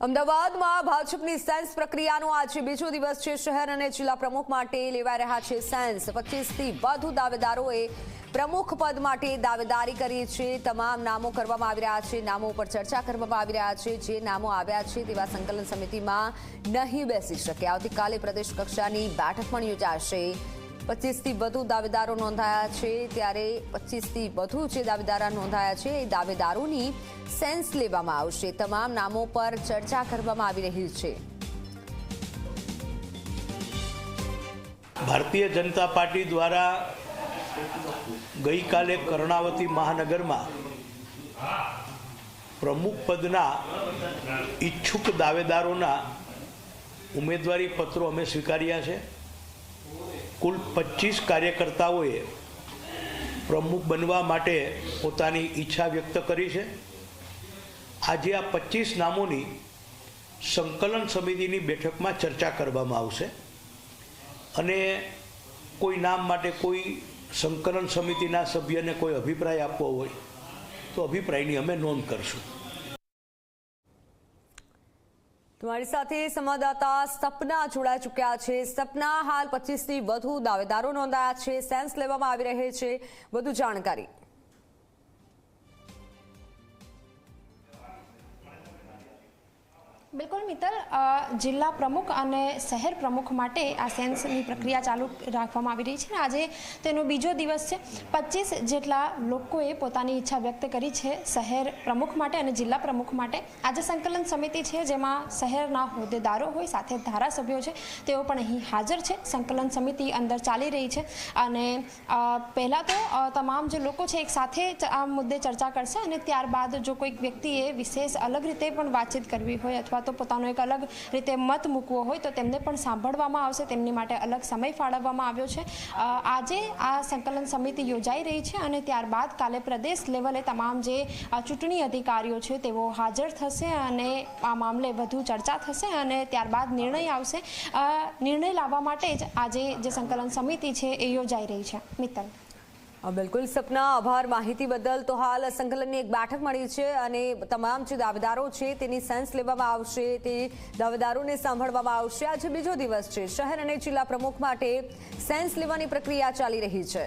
અમદાવાદમાં ભાજપની સેન્સ પ્રક્રિયાનો આજે બીજો દિવસ છે। શહેર અને જિલ્લા પ્રમુખ માટે લેવાઈ રહ્યા છે સેન્સ। 25થી વધુ દાવેદારોએ પ્રમુખ પદ માટે દાવેદારી કરી છે। તમામ નામો કરવામાં આવી રહ્યા છે, નામો પર ચર્ચા કરવામાં આવી રહ્યા છે। જે નામો આવ્યા છે તેવા સંકલન સમિતિમાં નહીં બેસી શકે। આવતીકાલે પ્રદેશ કક્ષાની બેઠક પણ યોજાશે। 25થી વધુ દાવેદારો નોંધાયા છે, ત્યારે 25થી વધુ જે દાવેદારો નોંધાયા છે એ દાવેદારોની સેન્સ લેવામાં આવશે। તમામ નામો પર ચર્ચા કરવામાં આવી રહી છે। ભારતીય જનતા પાર્ટી દ્વારા ગઈકાલે કર્ણાવતી મહાનગરમાં પ્રમુખ પદના ઈચ્છુક દાવેદારોના ઉમેદવારી પત્રો અમે સ્વીકાર્યા છે। કુલ 25 કાર્યકર્તાઓએ પ્રમુખ બનવા માટે પોતાની ઈચ્છા વ્યક્ત કરી છે। આજે આ 25 નામોની સંકલન સમિતિની બેઠકમાં ચર્ચા કરવામાં આવશે અને કોઈ નામ માટે કોઈ સંકલન સમિતિના સભ્યને કોઈ અભિપ્રાય આપવો હોય તો અભિપ્રાયની અમે નોંધ કરશું। તમારી સાથે સંવાદદાતા સપના જોડાઈ ચૂક્યા છે। સપના, હાલ 25થી વધુ દાવેદારો નોંધાયા છે, સેન્સ લેવામાં આવી રહી છે, વધુ જાણકારી। બિલકુલ મિત્તલ, જિલ્લા પ્રમુખ અને શહેર પ્રમુખ માટે આ સેન્સની પ્રક્રિયા ચાલુ રાખવામાં આવી રહી છે અને આજે તેનો બીજો દિવસ છે। 25 જેટલા લોકોએ પોતાની ઈચ્છા વ્યક્ત કરી છે શહેર પ્રમુખ માટે અને જિલ્લા પ્રમુખ માટે। આજે સંકલન સમિતિ છે જેમાં શહેરના હોદ્દેદારો હોય, સાથે ધારાસભ્યો છે, તેઓ પણ અહીં હાજર છે। સંકલન સમિતિ અંદર ચાલી રહી છે અને પહેલાં તો તમામ જે લોકો છે એક સાથે આ મુદ્દે ચર્ચા કરશે અને ત્યારબાદ જો કોઈક વ્યક્તિએ વિશેષ અલગ રીતે પણ વાતચીત કરવી હોય અથવા તો પોતાનો એક અલગ રીતે મત મૂકવો હોય તો તેમને પણ સાંભળવામાં આવશે। તેમની માટે અલગ સમય ફાળવવામાં આવ્યો છે। આજે આ સંકલન સમિતિ યોજાઈ રહી છે અને ત્યારબાદ કાલે પ્રદેશ લેવલે તમામ જે ચૂંટણી અધિકારીઓ છે તેઓ હાજર થશે અને આ મામલે વધુ ચર્ચા થશે અને ત્યારબાદ નિર્ણય આવશે। નિર્ણય લાવવા માટે જ આજે જે સંકલન સમિતિ છે એ યોજાઈ રહી છે। મિત્તલ, બિલકુલ સપના, આભાર માહિતી બદલ। તો હાલ સંકલનની એક બેઠક મળી છે અને તમામ જે દાવેદારો છે તેની સેન્સ લેવામાં આવશે, તે દાવેદારોને સાંભળવામાં આવશે। આજે બીજો દિવસ છે। શહેર અને જિલ્લા પ્રમુખ માટે સેન્સ લેવાની પ્રક્રિયા ચાલી રહી છે।